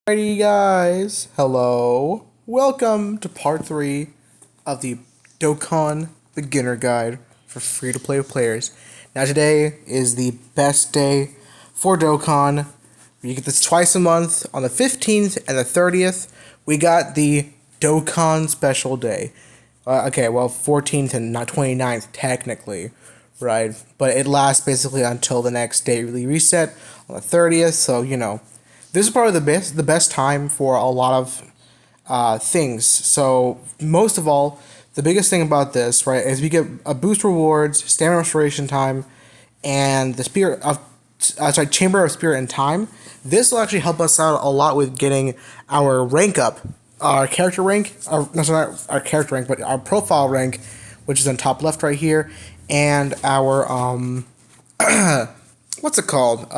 Alrighty guys, hello. Welcome to part 3 of the Dokkan Beginner Guide for free-to-play players. Now today is the best day for Dokkan. You get this twice a month on the 15th and the 30th. We got the Dokkan special day. 14th and not 29th technically, right? But it lasts basically until the next daily reset on the 30th, so this is probably the best time for a lot of things. So most of all, the biggest thing about this, right, is we get a boost rewards, stamina restoration time, and the Chamber of Spirit and Time. This will actually help us out a lot with getting our rank up, our character rank, not our character rank, but our profile rank, which is on top left right here, and our what's it called?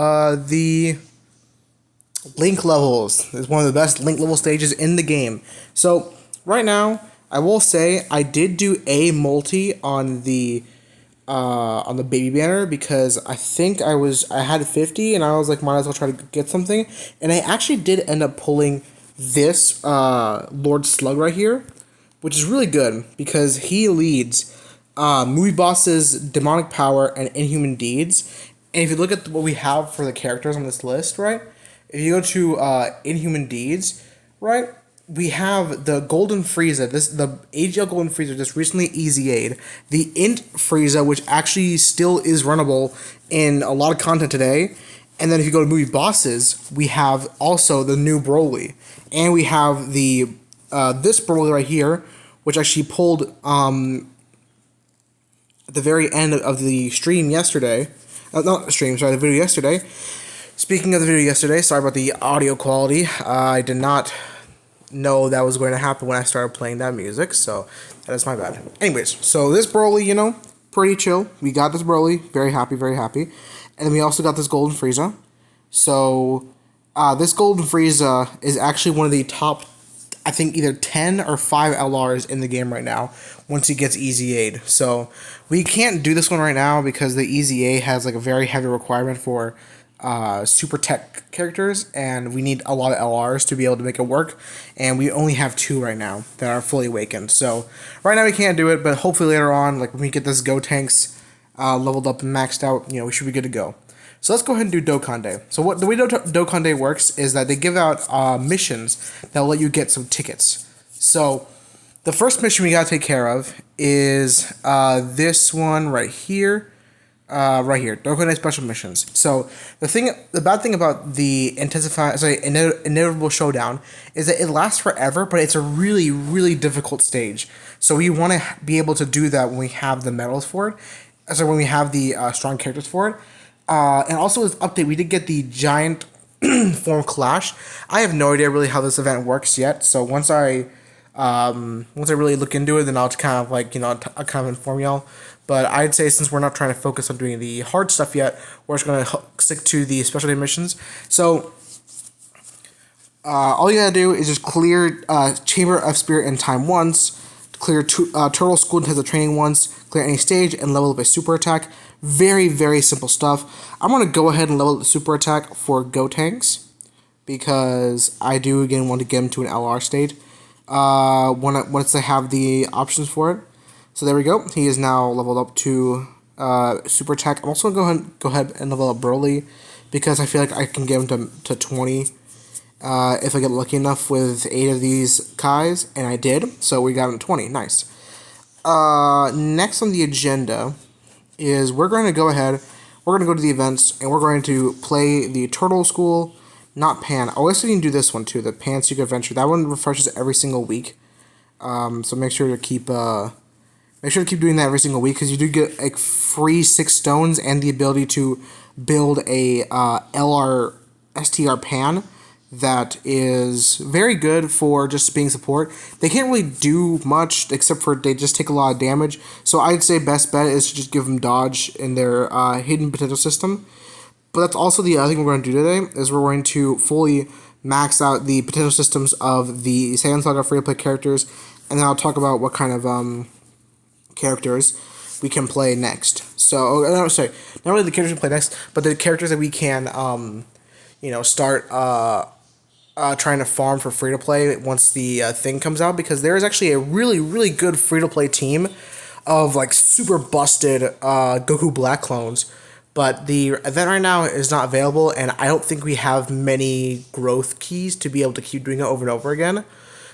The link levels is one of the best link level stages in the game. So right now, I will say I did do a multi on the baby banner because I think I had 50 and I was like, might as well try to get something, and I actually did end up pulling this Lord Slug right here, which is really good because he leads movie bosses, demonic power, and inhuman deeds. And if you look at what we have for the characters on this list, right? If you go to Inhuman Deeds, right, we have the Golden Frieza. The AGL Golden Frieza just recently EZA'd. The Int Frieza, which actually still is runnable in a lot of content today. And then if you go to movie bosses, we have also the new Broly. And we have the this Broly right here, which actually pulled at the very end of the stream yesterday. Not the stream, sorry, the video yesterday. Speaking of the video yesterday, sorry about the audio quality. I did not know that was going to happen when I started playing that music, so that is my bad. Anyways, so this Broly, pretty chill. We got this Broly, very happy, very happy. And then we also got this Golden Frieza. So, this Golden Frieza is actually one of the top, I think, either 10 or 5 LRs in the game right now, once he gets EZA'd. So, we can't do this one right now because the EZA has like a very heavy requirement for super tech characters, and we need a lot of LRs to be able to make it work, and we only have 2 right now that are fully awakened. So right now we can't do it, but hopefully later on, like when we get this Gotenks leveled up and maxed out, we should be good to go. So let's go ahead and do Dokkan Day. So what the way Dokkan Day works is that they give out missions that will let you get some tickets. So the first mission we gotta take care of is this one right here. Right here, Dokkan Day Special Missions. So the bad thing about the inevitable showdown is that it lasts forever, but it's a really, really difficult stage. So we want to be able to do that when we have the medals for it. So when we have the strong characters for it. And also with this update, we did get the giant form clash. I have no idea really how this event works yet. So once I really look into it, then I'll kind of I'll kind of inform y'all. But I'd say since we're not trying to focus on doing the hard stuff yet, we're just going to stick to the special day missions. So, all you gotta do is just clear Chamber of Spirit and Time once, clear Turtle School and Test Training once, clear any stage, and level up a super attack. Very, very simple stuff. I'm going to go ahead and level up the super attack for Gotenks, because I do, again, want to get him to an LR state once I have the options for it. So there we go. He is now leveled up to super attack. I'm also going to go ahead and level up Broly because I feel like I can get him to 20 if I get lucky enough with 8 of these Kais, and I did. So we got him to 20. Nice. Next on the agenda is we're going to go ahead. We're going to go to the events, and we're going to play the Turtle School, not Pan. I always need to do this one too, the Pan Secret Adventure. That one refreshes every single week. So make sure to keep doing that every single week, because you do get like free 6 stones and the ability to build a LR STR Pan that is very good for just being support. They can't really do much except for they just take a lot of damage. So I'd say best bet is to just give them dodge in their hidden potential system. But that's also the other thing we're going to do today, is we're going to fully max out the potential systems of the Saiyan Saga free-to-play characters, and then I'll talk about what kind of characters we can play next. So, no, sorry, not really the characters we play next, but the characters that we can, start trying to farm for free to play once the thing comes out, because there is actually a really really good free to play team of like super busted Goku Black clones. But the event right now is not available, and I don't think we have many growth keys to be able to keep doing it over and over again.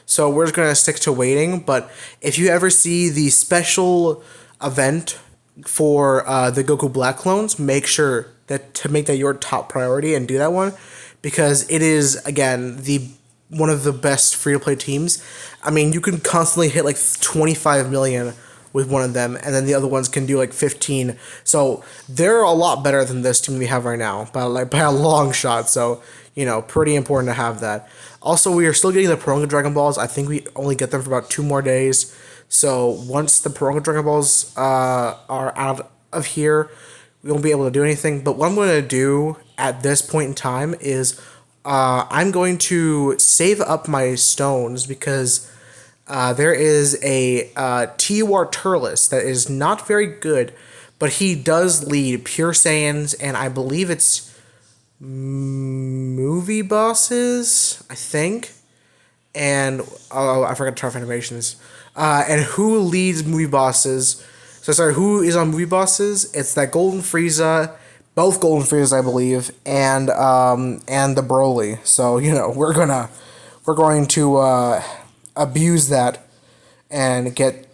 So we're just gonna stick to waiting. But if you ever see the special event for the Goku Black clones, make sure that to make that your top priority and do that one, because it is again the one of the best free to play teams. I mean, you can constantly hit like 25 million with one of them, and then the other ones can do like 15. So they're a lot better than this team we have right now, by a long shot. So pretty important to have that. Also, we are still getting the Piranha Dragon Balls. I think we only get them for about 2 more days. So once the Piranha Dragon Balls are out of here, we won't be able to do anything. But what I'm going to do at this point in time is I'm going to save up my stones, because there is a TUR Turles that is not very good, but he does lead Pure Saiyans, and I believe it's movie bosses, I think. And I forgot to turn off animations. And who leads movie bosses? So sorry, who is on movie bosses? It's that Golden Frieza, both Golden Friezas, I believe, and the Broly. So we're going to abuse that and get,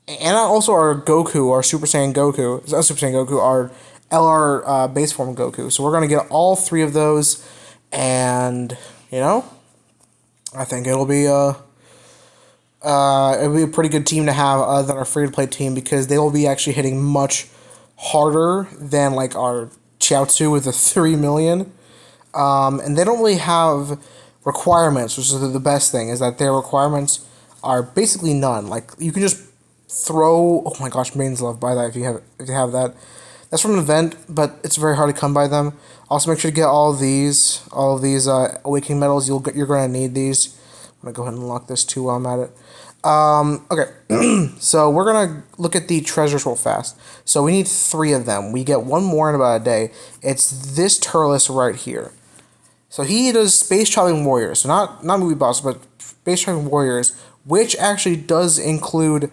and also our Goku, our Super Saiyan Goku, not Super Saiyan Goku, our LR base form Goku. So we're gonna get all 3 of those, and I think it'll be a pretty good team to have other than our free to play team, because they will be actually hitting much harder than like our Chiaotzu with the 3 million. And they don't really have requirements, which is the best thing, is that their requirements are basically none. Like you can just throw. Oh my gosh, maidens love buy that if you have that. That's from an event, but it's very hard to come by them. Also, make sure to get all of these awakening medals. You're going to need these. I'm gonna go ahead and unlock this too while I'm at it. Okay, so we're gonna look at the treasures real fast. So we need 3 of them. We get 1 more in about a day. It's this Turles right here. So he does Space Traveling Warriors. So not movie boss, but Space Traveling Warriors, which actually does include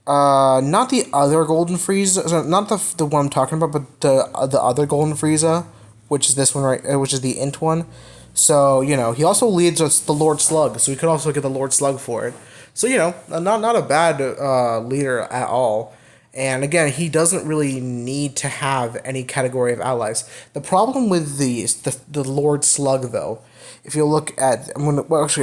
not the other Golden Frieza, so not the one I'm talking about, but the other Golden Frieza, which is this one right, which is the Int one. So he also leads us the Lord Slug, so we could also get the Lord Slug for it. So not a bad leader at all. And again, he doesn't really need to have any category of allies. The problem with the Lord Slug, though, if you look at,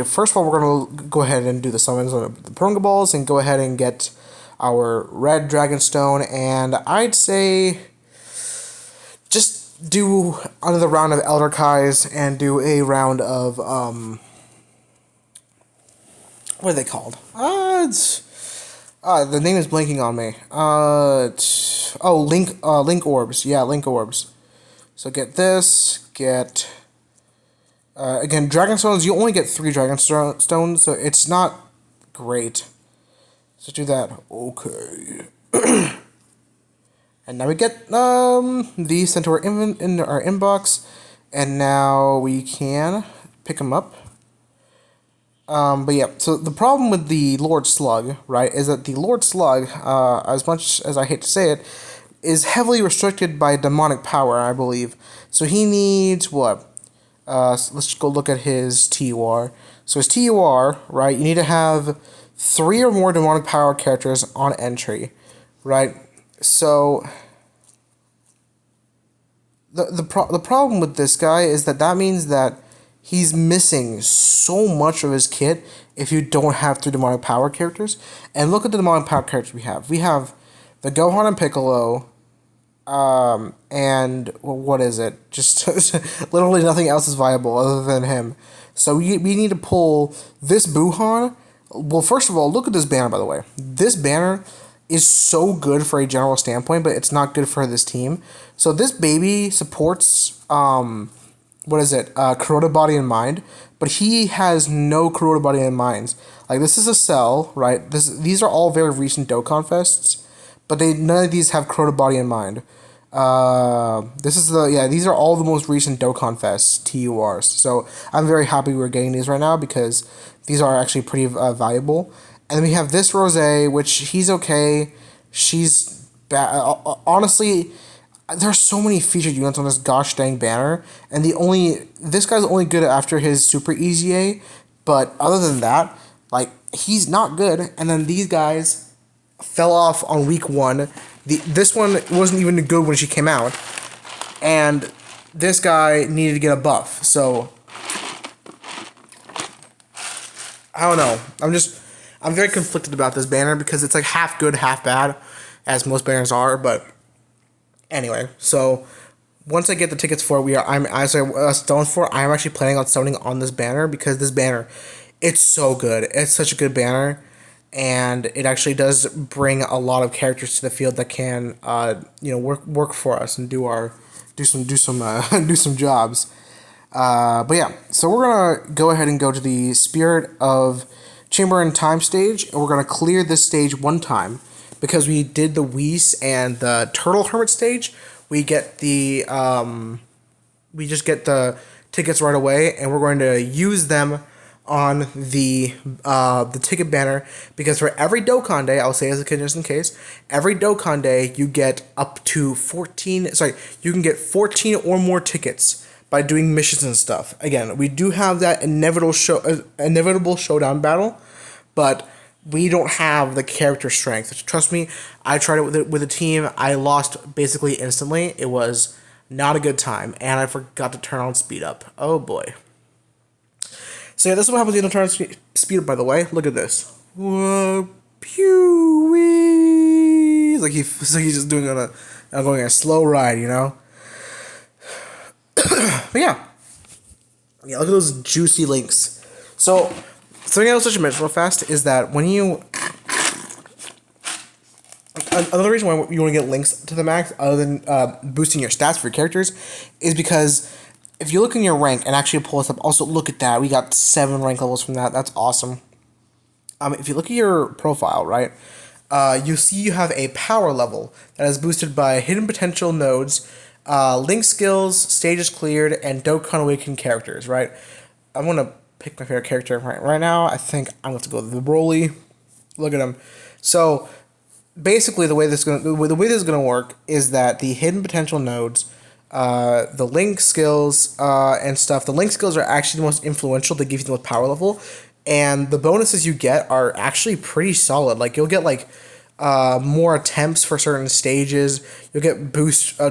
first of all, we're gonna go ahead and do the summons on the Piranha Balls and go ahead and get our Red Dragonstone, and I'd say just do another round of Elder Kais and do a round of what are they called? The name is blanking on me. Link Orbs. Yeah, Link Orbs. So get this. Get again, Dragonstones. You only get 3 Dragonstones, so it's not great. So do that. Okay. And now we get these sent to our in our inbox, and now we can pick them up. But yeah, so the problem with the Lord Slug, right, is that the Lord Slug, as much as I hate to say it, is heavily restricted by demonic power, I believe. So he needs what? So let's go look at his TUR. So his TUR, right, you need to have 3 or more demonic power characters on entry, right? So the problem with this guy is that means that he's missing so much of his kit if you don't have 3 demonic power characters. And look at the demonic power characters we have. We have the Gohan and Piccolo, and what is it? Just literally nothing else is viable other than him. So we need to pull this Buhan. Well, first of all, look at this banner, by the way. This banner is so good for a general standpoint, but it's not good for this team. So this baby supports, Kuroda Body and Mind, but he has no Kuroda Body and Minds. Like, this is a Cell, right? These are all very recent Dokkan Fests, but none of these have Kuroda Body and Mind. This is these are all the most recent Dokkan Fest TURs. So I'm very happy we're getting these right now because these are actually pretty valuable. And then we have this Rosé, which he's okay. She's honestly, there's so many featured units on this gosh dang banner, and this guy's only good after his Super Easy A, but other than that, like he's not good. And then these guys fell off on week 1. This one wasn't even good when she came out, and this guy needed to get a buff. So I don't know. I'm very conflicted about this banner because it's like half good, half bad, as most banners are. But anyway, so once I get the tickets for it, I'm actually planning on summoning on this banner because this banner, it's so good. It's such a good banner. And it actually does bring a lot of characters to the field that can, work for us and do some jobs. But yeah, so we're gonna go ahead and go to the Spirit of Chamber and Time stage, and we're gonna clear this stage one time because we did the Whis and the Turtle Hermit stage. We just get the tickets right away, and we're going to use them on the ticket banner because for every Dokkan Day, I'll say as a just in case, every Dokkan Day you get up to 14. Sorry, you can get 14 or more tickets by doing missions and stuff. Again, we do have that inevitable showdown battle, but we don't have the character strength. Trust me, I tried it with a team. I lost basically instantly. It was not a good time, and I forgot to turn on speed up. Oh boy. So yeah, this is what happens when you don't turn on speed up, by the way. Look at this. Whoa, pew wee. Like he's just doing going a slow ride, you know? But yeah, look at those juicy links. So something else I should mention real fast is that when you another reason why you want to get links to the max, other than boosting your stats for your characters, is because if you look in your rank and actually pull this up, also look at that. We got 7 rank levels from that. That's awesome. If you look at your profile, right, you see you have a power level that is boosted by hidden potential nodes, link skills, stages cleared, and Dokkan Awakened characters, right? I'm going to pick my favorite character right now. I think I'm going to go with the Broly. Look at him. So basically the way this is going to work is that the hidden potential nodes, the link skills and stuff. The link skills are actually the most influential. They give you the most power level, and the bonuses you get are actually pretty solid. Like you'll get more attempts for certain stages. You'll get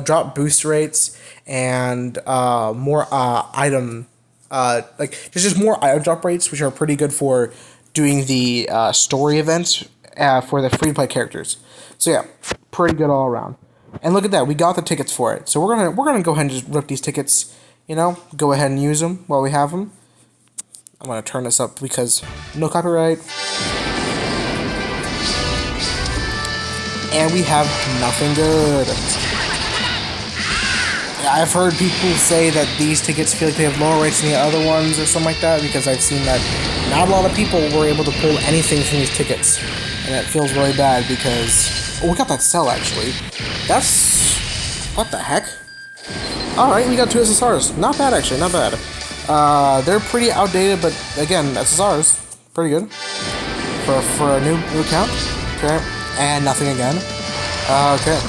drop boost rates and more item there's just more item drop rates, which are pretty good for doing the story events for the free to play characters. So yeah, pretty good all around. And look at that, we got the tickets for it. So we're gonna go ahead and just rip these tickets. Go ahead and use them while we have them. I'm gonna turn this up because no copyright. And we have nothing good. I've heard people say that these tickets feel like they have lower rates than the other ones or something like that because I've seen that not a lot of people were able to pull anything from these tickets. And that feels really bad because... Oh, we got that cell, actually. That's... What the heck? Alright, we got 2 SSRs. Not bad, actually. Not bad. They're pretty outdated, but again, SSRs. Pretty good. For a new account. Okay. And nothing again. Okay.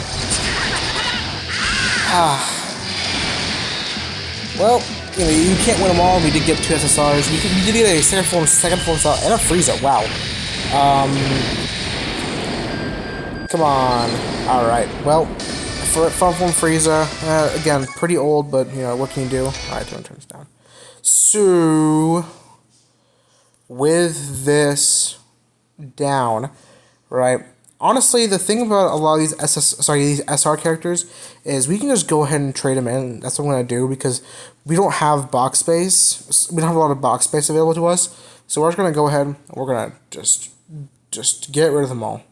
Well, you can't win them all. We did get 2 SSRs. We did get a second form cell and a Frieza. Wow. Come on. Alright, well, for front form Frieza, again, pretty old, but, what can you do? Alright, turn this down. So, with this down, right, honestly, the thing about a lot of these these SR characters is we can just go ahead and trade them in. That's what I'm going to do because we don't have box space. We don't have a lot of box space available to us. So we're just going to go ahead and we're going to just get rid of them all.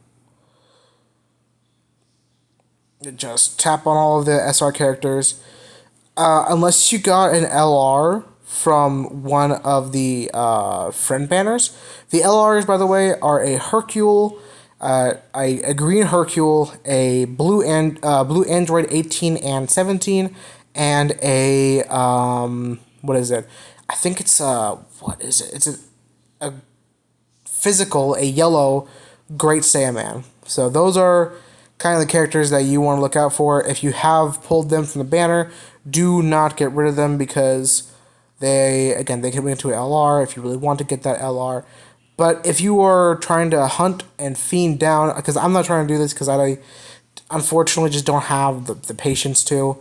Just tap on all of the SR characters. Unless you got an LR from one of the friend banners. The LRs, by the way, are a Hercule, a green Hercule, a blue Android 18 and 17, and a what is it? I think it's what is it? It's a physical, a yellow Great Saiyaman. So those are kind of the characters that you want to look out for. If you have pulled them from the banner, do not get rid of them because they can bring into an LR if you really want to get that LR. But if you are trying to hunt and fiend down, because I'm not trying to do this because I unfortunately just don't have the patience to,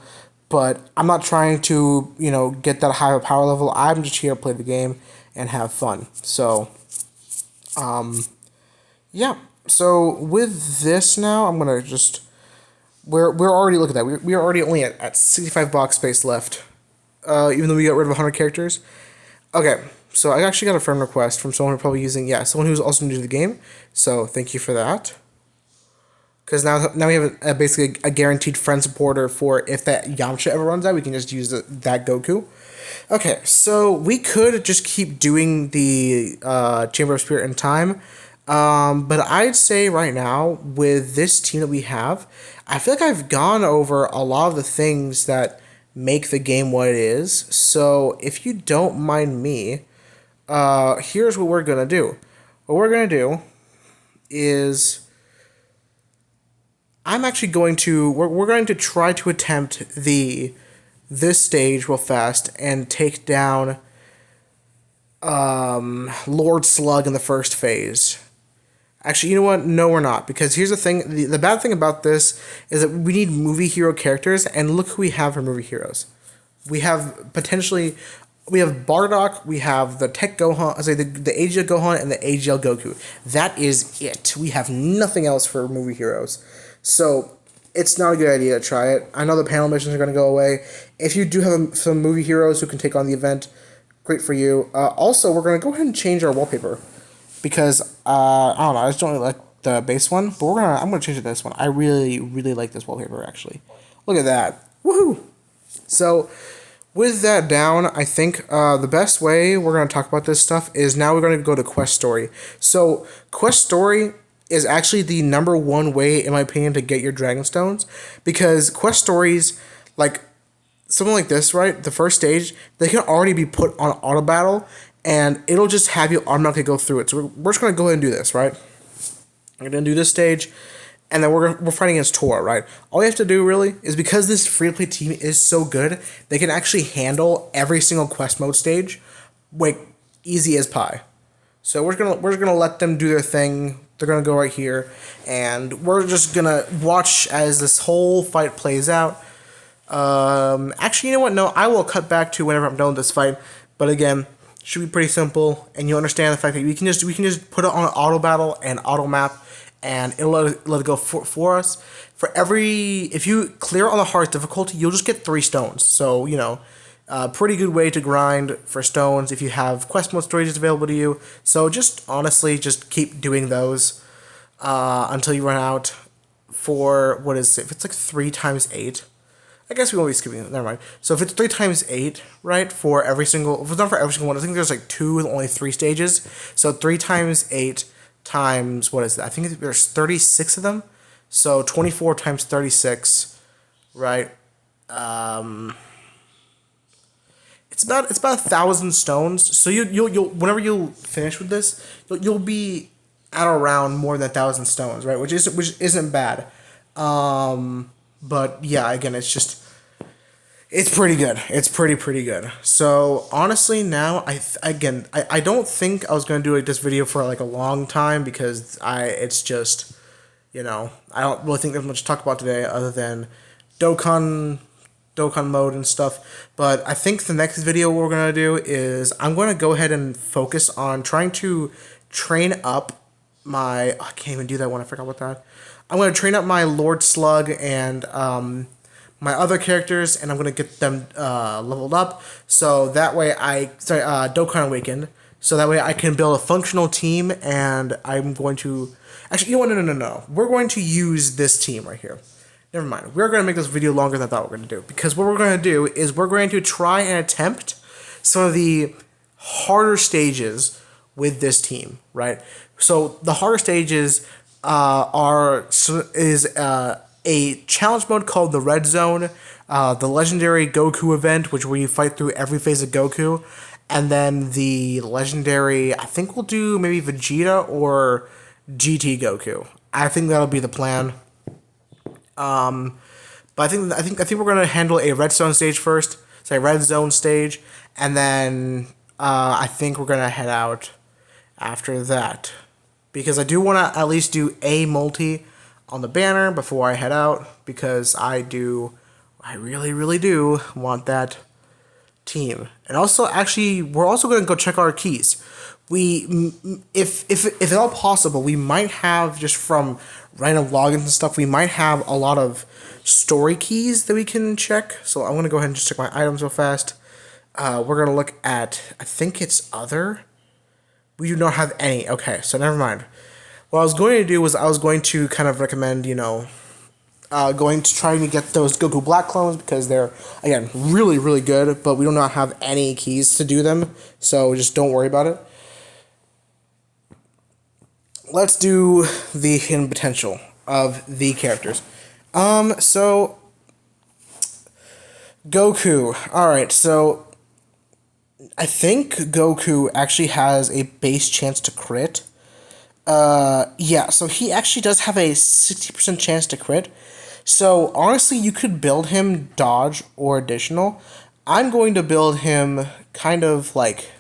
but I'm not trying to, get that high of a power level. I'm just here to play the game and have fun. So, yeah. So with this now, I'm going to just, we're already, look at that, we are already only at 65 box space left, even though we got rid of 100 characters. Okay. So I actually got a friend request from someone who's probably someone who's also new to the game. So thank you for that. Because now we have basically a guaranteed friend supporter for if that Yamcha ever runs out, we can just use that Goku. Okay, so we could just keep doing the Chamber of Spirit and Time. But I'd say right now, with this team that we have, I feel like I've gone over a lot of the things that make the game what it is. So if you don't mind me, here's what we're gonna do. What we're gonna do is we're going to try to attempt this stage real fast and take down Lord Slug in the first phase. Actually, you know what? No, we're not, because here's the thing. The bad thing about this is that we need movie hero characters, and look who we have for movie heroes. We have Bardock, we have the Tech Gohan, the AGL Gohan, and the AGL Goku. That is it. We have nothing else for movie heroes. So, it's not a good idea to try it. I know the panel missions are going to go away. If you do have some movie heroes who can take on the event, great for you. Also, we're going to go ahead and change our wallpaper. Because, I don't know, I just don't really like the base one. But I'm going to change it to this one. I really, really like this wallpaper, actually. Look at that. Woohoo! So, with that down, I think the best way we're going to talk about this stuff is now we're going to go to Quest Story. So, Quest Story is actually the number one way, in my opinion, to get your Dragon Stones. Because Quest Stories, like something like this, right? The first stage, they can already be put on auto battle, and it'll just have you automatically go through it. So we're just going to go ahead and do this, right? We're going to do this stage, and then we're fighting against Tora, right? All you have to do, really, is because this free-to-play team is so good, they can actually handle every single quest mode stage, like, easy as pie. So we're gonna let them do their thing. They're gonna go right here, and we're just gonna watch as this whole fight plays out. Actually, you know what? No, I will cut back to whenever I'm done with this fight. But again, should be pretty simple, and you understand the fact that we can just put it on auto battle and auto map, and it'll let it go for us. If you clear on the hardest difficulty, you'll just get 3 stones. So pretty good way to grind for stones if you have quest mode storages available to you. So just honestly, just keep doing those until you run out. For what is it? If it's like 3 times 8. I guess we won't be skipping it. Never mind. So if it's 3 times 8, right, if it's not for every single one, I think there's like 2 with only 3 stages. So 3 times 8 times, what is that? I think there's 36 of them. So 24 times 36, right? It's about 1,000 stones. So you'll whenever you finish with this, you'll be at around more than 1,000 stones, right? Which isn't bad. But yeah, again, it's pretty good. It's pretty good. So honestly, now I don't think I was gonna do this video for like a long time because it's just, I don't really think there's much to talk about today other than Dokkan mode and stuff. But I think the next video we're gonna do is I'm gonna go ahead and focus on trying to train up my. I can't even do that one. I forgot about that. I'm going to train up my Lord Slug and my other characters, and I'm going to get them leveled up. So that way Dokkan Awakened. So that way I can build a functional team, and I'm going to... Actually, you know what? No. We're going to use this team right here. Never mind. We're going to make this video longer than I thought we were going to do. Because what we're going to do is we're going to try and attempt some of the harder stages with this team, right? So the harder stages... is a challenge mode called the Red Zone, the legendary Goku event, which where you fight through every phase of Goku, and then the legendary. I think we'll do maybe Vegeta or GT Goku. I think that'll be the plan. But I think we're gonna handle a redstone stage first. Say red zone stage, and then I think we're gonna head out after that because I do want to at least do a multi on the banner before I head out because I really do want that team. And also, actually, we're also gonna go check our keys. If at all possible, we might have just from random logins and stuff. We might have a lot of story keys that we can check. So I'm gonna go ahead and just check my items real fast. We're gonna look at. I think it's other. We do not have any. Okay, so never mind. What I was going to do was I was going to kind of recommend, going to try to get those Goku Black clones because they're, again, really, really good, but we do not have any keys to do them, so just don't worry about it. Let's do the hidden potential of the characters. So Goku. Alright, so I think Goku actually has a base chance to crit. Yeah, so he actually does have a 60% chance to crit. So honestly, you could build him dodge or additional. I'm going to build him kind of like,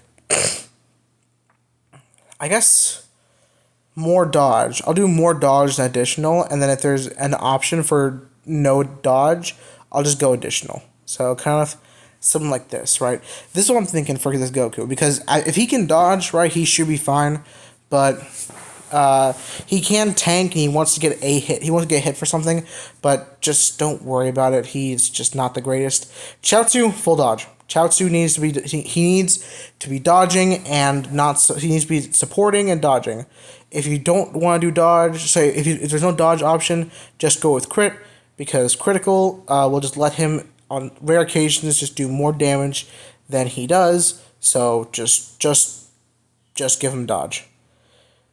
I guess, more dodge. I'll do more dodge than additional, and then if there's an option for no dodge, I'll just go additional. So kind of something like this, right? This is what I'm thinking for this Goku, because if he can dodge, right, he should be fine, but he can tank and he wants to get a hit. He wants to get hit for something, but just don't worry about it. He's just not the greatest. Chaozu, full dodge. Chaozu needs to be he needs to be dodging and not he needs to be supporting and dodging. If you don't want to do dodge, say if there's no dodge option, just go with crit because critical will just let him on rare occasions just do more damage than he does. So just give him dodge.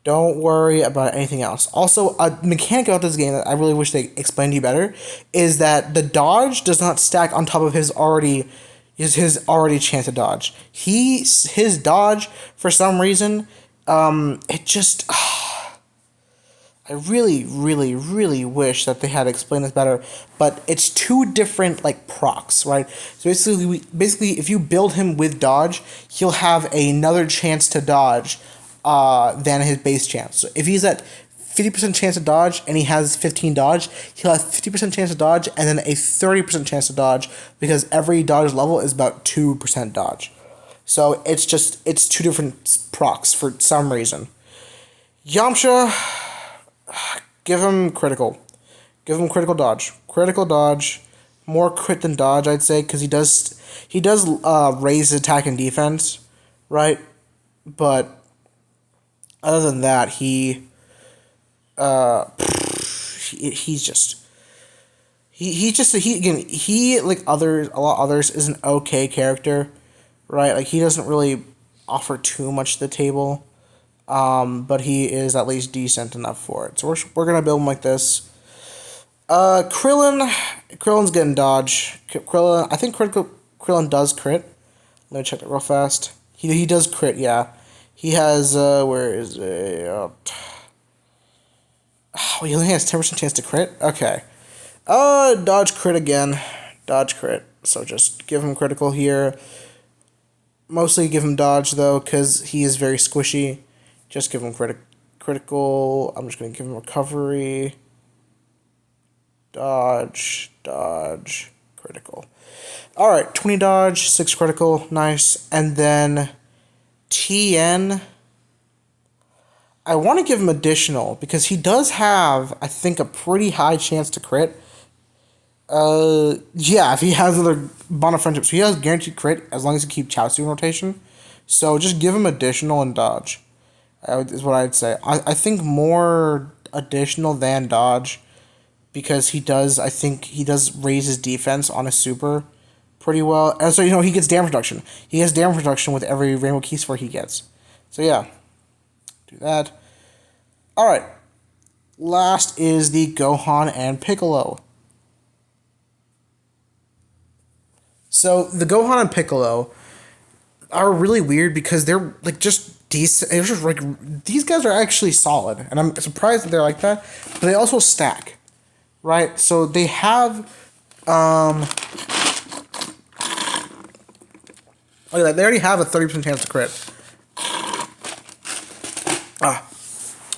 Don't worry about anything else. Also, a mechanic about this game that I really wish they explained to you better is that the dodge does not stack on top of his already chance to dodge. His dodge for some reason, it just. I really, really, really wish that they had explained this better, but it's two different like procs, right? So basically, if you build him with dodge, he'll have another chance to dodge than his base chance. So if he's at 50% chance to dodge and he has 15 dodge, he'll have 50% chance to dodge and then a 30% chance to dodge because every dodge level is about 2% dodge. So it's two different procs for some reason. Yamcha, give him critical. Give him critical dodge. Critical dodge. More crit than dodge, I'd say, because he does raise his attack and defense, right? But other than that, he's like others, a lot of others is an okay character, right? Like he doesn't really offer too much to the table, but he is at least decent enough for it. So we're gonna build him like this. Krillin's getting dodge. I think Krillin does crit. Let me check it real fast. He does crit, yeah. He has, where is it? Oh, he only has 10% chance to crit? Okay. Dodge crit again. Dodge crit. So just give him critical here. Mostly give him dodge, though, because he is very squishy. Just give him critical. I'm just going to give him recovery. Dodge, critical. Alright, 20 dodge, 6 critical. Nice. And then TN, I want to give him additional because he does have, I think, a pretty high chance to crit. Yeah, if he has another bond of friendship, so he has guaranteed crit as long as he keeps Chaozu in rotation. So just give him additional and dodge, is what I'd say. I think more additional than dodge because I think he does raise his defense on a super pretty well. And so, he gets damage reduction. He has damage reduction with every Rainbow Key Sphere he gets. So, yeah. Do that. Alright. Last is the Gohan and Piccolo. So the Gohan and Piccolo are really weird because they're like just decent. They're just like these guys are actually solid, and I'm surprised that they're like that. But they also stack, right? So they have, look at that. They already have a 30% chance to crit.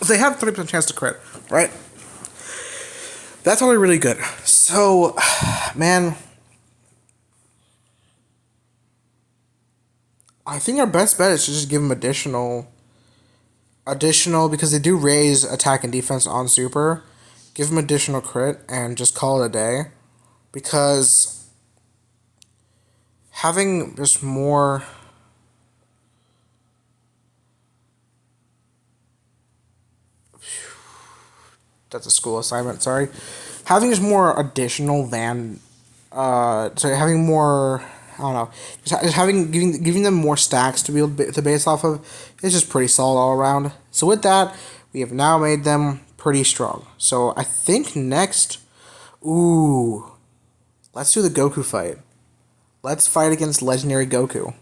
So they have a 30% chance to crit, right? That's only really good. So, man, I think our best bet is to just give them additional because they do raise attack and defense on super. Give them additional crit and just call it a day, because having just more. That's a school assignment. Sorry, having just more additional than, having more. I don't know, just having giving them more stacks to be able to base off of is just pretty solid all around. So with that, we have now made them pretty strong. So I think next, let's do the Goku fight. Let's fight against Legendary Goku.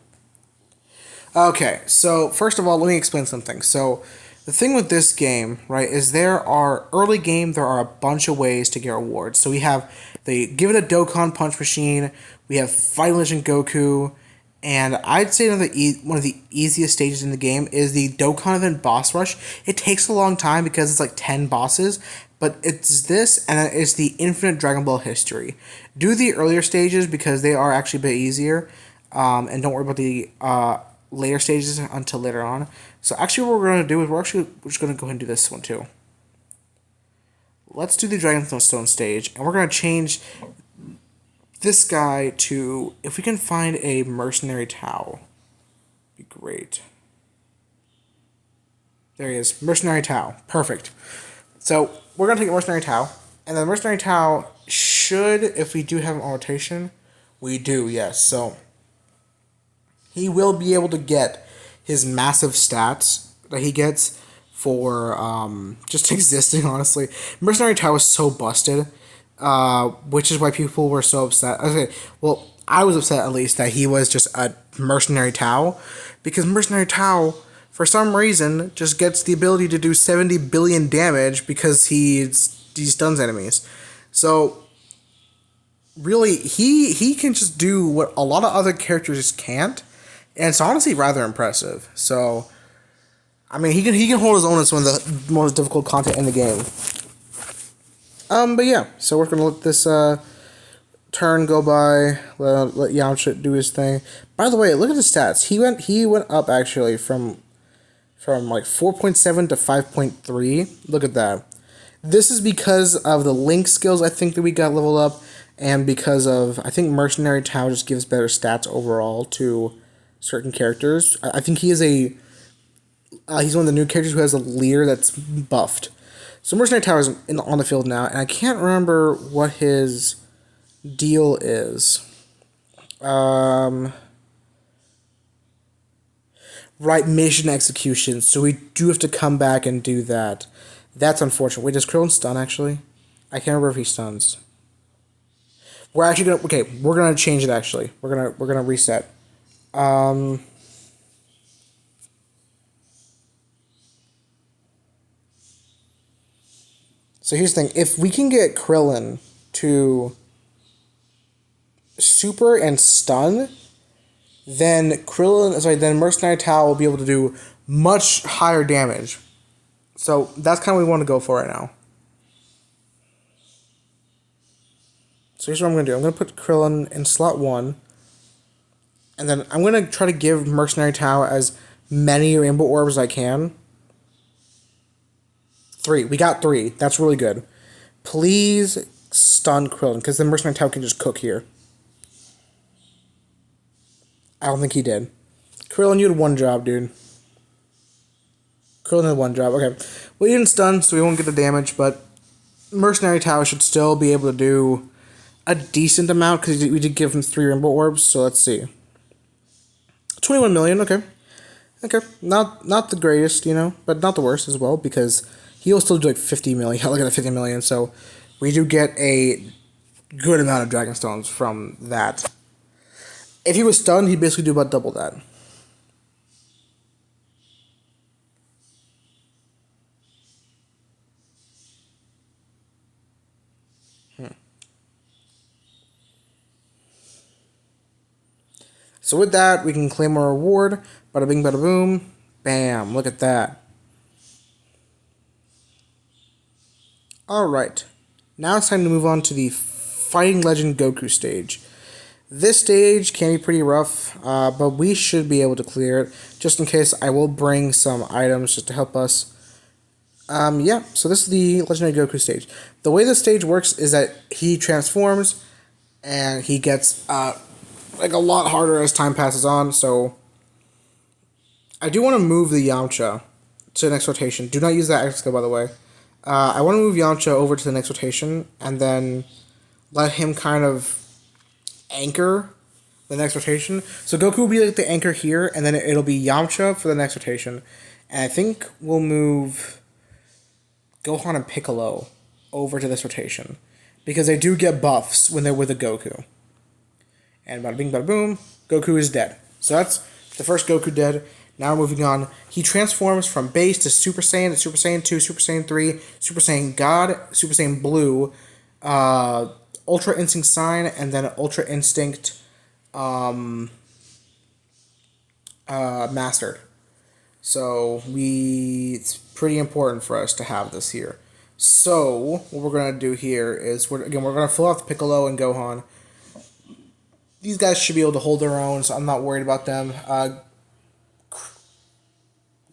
Okay, so first of all, let me explain something. So the thing with this game, right, is there are a bunch of ways to get rewards. So we have the Give It a Dokkan Punch Machine, we have Fight Legend Goku, and I'd say one of the easiest stages in the game is the Dokkan Event Boss Rush. It takes a long time because it's like 10 bosses, but it's this, and it's the Infinite Dragon Ball History. Do the earlier stages because they are actually a bit easier, and don't worry about the later stages until later on. So actually what we're going to do is we're just going to go ahead and do this one too. Let's do the Dragonstone stage, and we're going to change this guy to, if we can find a Mercenary Tau, be great. There he is, Mercenary Tau, perfect. So we're going to take a Mercenary Tau, and the Mercenary Tau should, if we do have an rotation, we do, yes, so he will be able to get his massive stats that he gets for just existing, honestly. Mercenary Tau is so busted, which is why people were so upset. Okay, well, I was upset at least that he was just a Mercenary Tau, because Mercenary Tau, for some reason, just gets the ability to do 70 billion damage because he stuns enemies. So really, he can just do what a lot of other characters can't, and it's honestly rather impressive. So, I mean, he can hold his own as one of the most difficult content in the game. But yeah, so we're gonna let this turn go by. Let Yamcha do his thing. By the way, look at the stats. He went up actually from like 4.7 to 5.3. Look at that. This is because of the Link skills I think that we got leveled up, and because of, I think Mercenary Tau just gives better stats overall to certain characters. I think he is he's one of the new characters who has a leader that's buffed. So Mercenary Tau is on the field now, and I can't remember what his deal is. Right, mission execution. So we do have to come back and do that. That's unfortunate. Wait, does Krillin stun actually? I can't remember if he stuns. We're actually we're gonna change it actually. We're gonna reset. So here's the thing. If we can get Krillin to super and stun, then then Mercenary Tau will be able to do much higher damage. So that's kind of what we want to go for right now. So here's what I'm going to do. I'm going to put Krillin in slot 1. And then I'm going to try to give Mercenary Tau as many Rainbow Orbs as I can. 3. We got 3. That's really good. Please stun Krillin, because the Mercenary Tau can just cook here. I don't think he did. Krillin, you had one job, dude. Krillin had one job. Okay. Well, he didn't stun, so we won't get the damage, but Mercenary Tau should still be able to do a decent amount, because we did give him 3 Rainbow Orbs, so let's see. 21 million, okay. Okay. Not the greatest, but not the worst as well, because he'll still do like 50 million. He'll look at 50 million. So we do get a good amount of Dragon Stones from that. If he was stunned, he'd basically do about double that. So with that, we can claim our reward. Bada bing, bada boom. Bam. Look at that. Alright. Now it's time to move on to the Fighting Legend Goku stage. This stage can be pretty rough, but we should be able to clear it. Just in case, I will bring some items just to help us. Yeah, so this is the Legendary Goku stage. The way the stage works is that he transforms, and he gets like a lot harder as time passes on. So I do want to move the Yamcha to the next rotation. Do not use that X skill, by the way. I want to move Yamcha over to the next rotation, and then let him kind of anchor the next rotation. So Goku will be like the anchor here, and then it'll be Yamcha for the next rotation. And I think we'll move Gohan and Piccolo over to this rotation, because they do get buffs when they're with a Goku. And bada bing, bada boom, Goku is dead. So that's the first Goku dead. Now moving on, he transforms from base to Super Saiyan, to Super Saiyan 2, Super Saiyan 3, Super Saiyan God, Super Saiyan Blue, Ultra Instinct Sign, and then Ultra Instinct Mastered. So it's pretty important for us to have this here. So what we're gonna do here is we're gonna fill out the Piccolo and Gohan. These guys should be able to hold their own, so I'm not worried about them.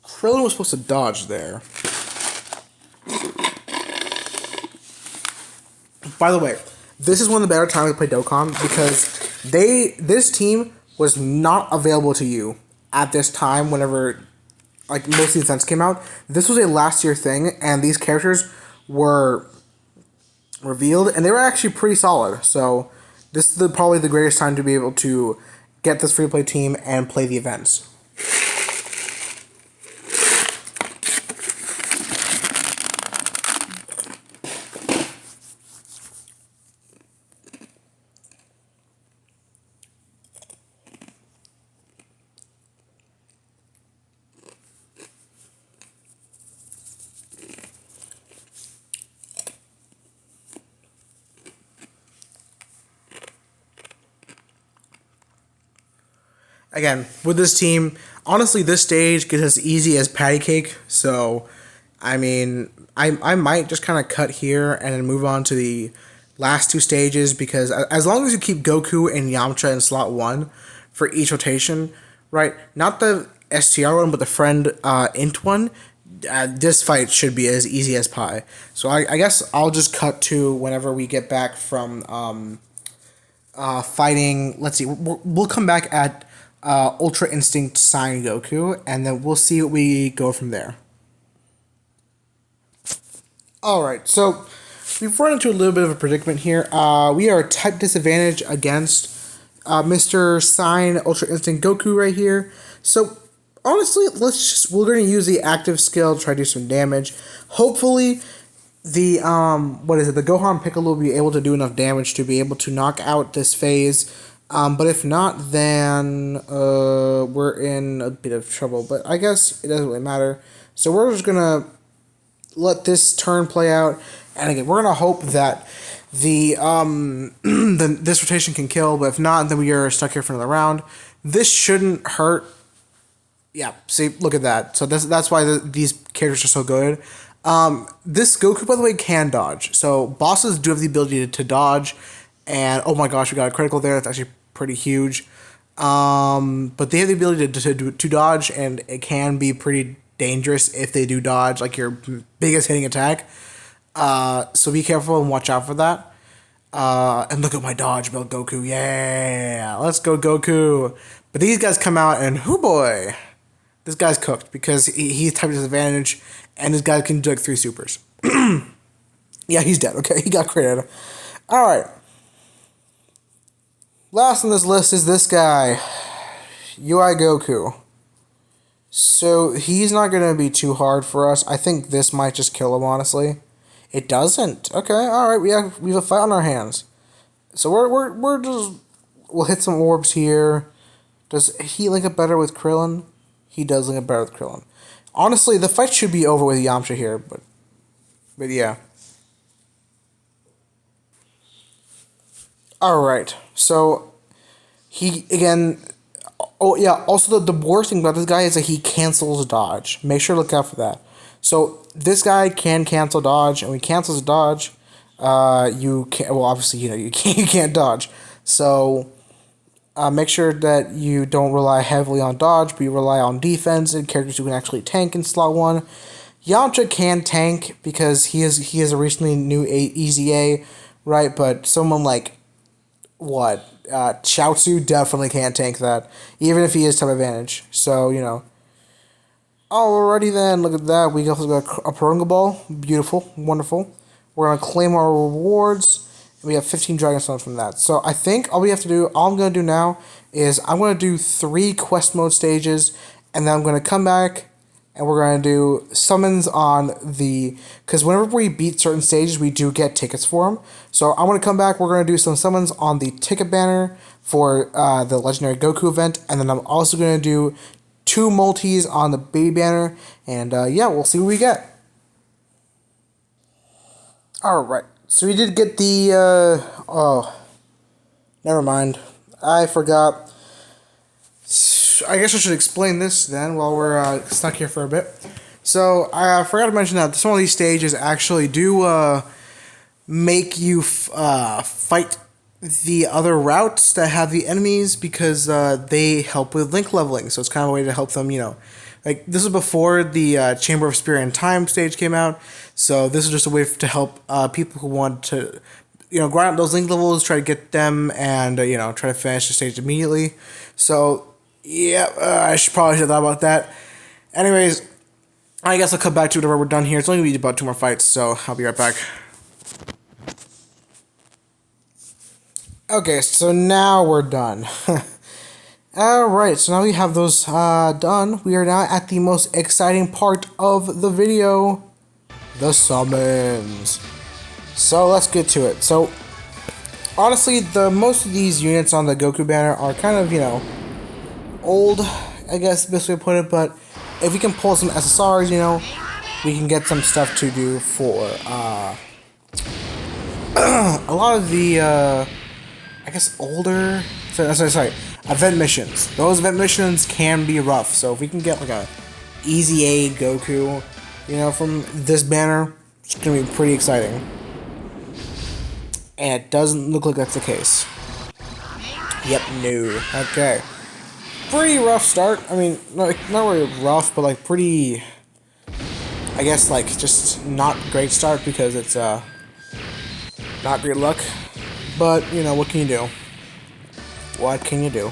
Krillin was supposed to dodge there. By the way, this is one of the better times to play Dokkan, because this team was not available to you at this time whenever like most of the events came out. This was a last year thing, and these characters were revealed, and they were actually pretty solid. So this is probably the greatest time to be able to get this free-to-play team and play the events. Again, with this team, honestly, this stage gets as easy as patty cake. So, I mean, I might just kind of cut here and then move on to the last two stages, because as long as you keep Goku and Yamcha in slot 1 for each rotation, right? Not the STR one, but the friend int one. This fight should be as easy as pie. So I guess I'll just cut to whenever we get back from fighting. Let's see, we'll come back at Ultra Instinct Sign Goku, and then we'll see what we go from there. Alright, so we've run into a little bit of a predicament here. We are type disadvantage against Mr. Sign Ultra Instinct Goku right here. So honestly, we're going to use the active skill to try to do some damage. Hopefully the the Gohan Piccolo will be able to do enough damage to be able to knock out this phase. But if not, then we're in a bit of trouble. But I guess it doesn't really matter. So we're just gonna let this turn play out, and again, we're gonna hope that the this rotation can kill. But if not, then we are stuck here for another round. This shouldn't hurt. Yeah, see, look at that. So that's why these characters are so good. This Goku, by the way, can dodge. So bosses do have the ability to dodge. And oh my gosh, we got a critical there. That's actually pretty huge. But they have the ability to dodge, and it can be pretty dangerous if they do dodge, like your biggest hitting attack. So be careful and watch out for that. And look at my dodge build, Goku. Yeah, let's go, Goku. But these guys come out, and hoo boy, this guy's cooked, because he's type disadvantage, and this guy can do like 3 supers. Yeah, he's dead. Okay, he got critted. All right. Last on this list is this guy, UI Goku. So he's not gonna be too hard for us. I think this might just kill him, honestly. It doesn't. Okay, alright, we have a fight on our hands. So we're just we'll hit some orbs here. Does he link up better with Krillin? He does link up better with Krillin. Honestly, the fight should be over with Yamcha here, but yeah. Alright, so he again. Oh yeah. Also, the worst thing about this guy is that he cancels dodge. Make sure to look out for that. So this guy can cancel dodge, and when he cancels dodge, you can't. Well, obviously, you can't dodge. So make sure that you don't rely heavily on dodge, but you rely on defense and characters who can actually tank in slot one. Yamcha can tank because he has a recently new easy A, right? But someone like what Chaozu definitely can't tank that, even if he is type advantage. So Alrighty then, look at that. We also got a Purunga Ball. Beautiful, wonderful. We're gonna claim our rewards. And we have 15 Dragon Stones from that. So I think all I'm gonna do now is I'm gonna do 3 quest mode stages, and then I'm gonna come back and we're gonna do summons on because whenever we beat certain stages, we do get tickets for them. So I'm gonna come back. We're gonna do some summons on the ticket banner for the legendary Goku event, and then I'm also gonna do 2 multis on the baby banner, and yeah, we'll see what we get. Alright, so we did get the, oh, never mind. I forgot. I guess I should explain this then while we're stuck here for a bit. So, I forgot to mention that some of these stages actually do make you fight the other routes that have the enemies because they help with link leveling. So it's kind of a way to help them, like this is before the Chamber of Spirit and Time stage came out. So this is just a way to help people who want to, grind out those link levels, try to get them, and try to finish the stage immediately. So yeah, I probably should have thought about that. Anyways, I guess I'll come back to it whenever we're done here. It's only gonna be about 2 more fights, so I'll be right back. Okay, so now we're done. Alright, so now we have those done. We are now at the most exciting part of the video, the summons. So let's get to it. So, honestly, most of these units on the Goku banner are kind of, old, I guess the best way to put it, but if we can pull some SSRs, we can get some stuff to do for a lot of the I guess older, sorry, event missions. Those event missions can be rough. So if we can get like a easy A Goku, from this banner, it's gonna be pretty exciting. And it doesn't look like that's the case. Yep, no. Okay. Pretty rough start. I mean, not really rough, but like pretty, I guess like just not great start because it's not great luck. But, what can you do? What can you do?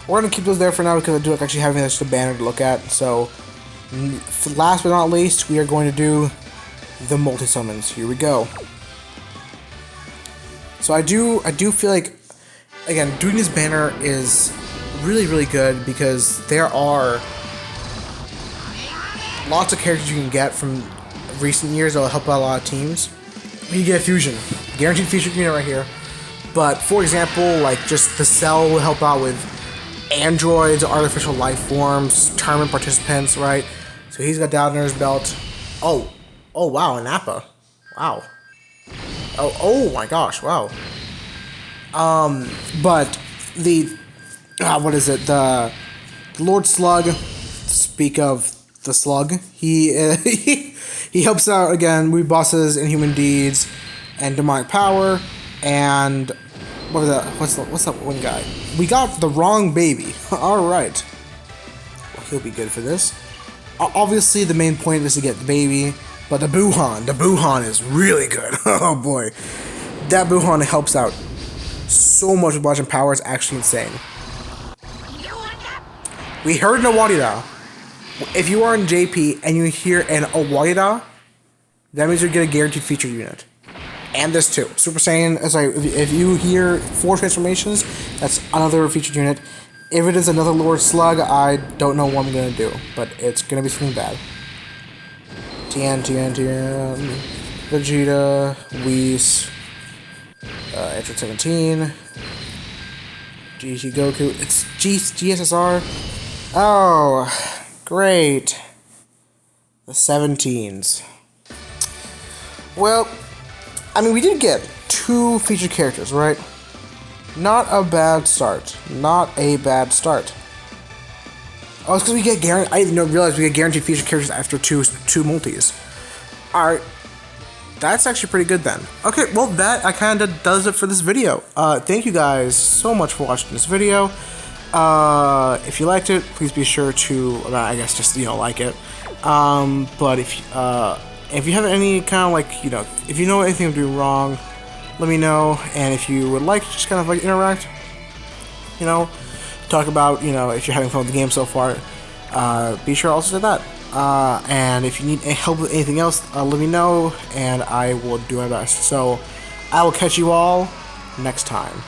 We're going to keep those there for now because I do like actually having this banner to look at. So, last but not least, we are going to do the multi-summons. Here we go. So I do feel like, again, doing this banner is really, really good because there are lots of characters you can get from recent years that will help out a lot of teams. You get a fusion. Guaranteed featured unit right here. But, for example, like, just the Cell will help out with androids, artificial life forms, tournament participants, right? So he's got that under his belt. Oh, wow, an Appa. Wow. Oh my gosh, wow. But the, what is it, the Lord Slug, speak of the Slug, he helps out, again, we bosses Inhuman Deeds and Demonic Power, and what was that? What's that one guy? We got the wrong baby. Alright. Well, he'll be good for this. Obviously, the main point is to get the baby, but the Buhan is really good. Oh boy. That Buhan helps out so much with Bludgeon Power, it's actually insane. We heard an Awadida. If you are in JP and you hear an Awadida, that means you get a guaranteed feature unit. And this too. Super Saiyan, sorry, if you hear 4 transformations, that's another featured unit. If it is another Lord Slug, I don't know what I'm gonna do, but it's gonna be something bad. Tien, Vegeta, Whis, Entrance 17, GT Goku. It's GSSR. Oh, great. The 17s. Well, I mean, we did get 2 featured characters, right? Not a bad start. Not a bad start. Oh, it's because we get guaranteed. I didn't realize we get guaranteed featured characters after two multis. Alright. That's actually pretty good then. Okay, well, that kind of does it for this video. Thank you guys so much for watching this video. If you liked it, please be sure to, I guess, just, like it. But if you have any kind of, like, if you know anything I'm doing wrong, let me know. And if you would like to just kind of, like, interact, talk about, if you're having fun with the game so far, be sure also to that. And if you need help with anything else, let me know, and I will do my best. So, I will catch you all next time.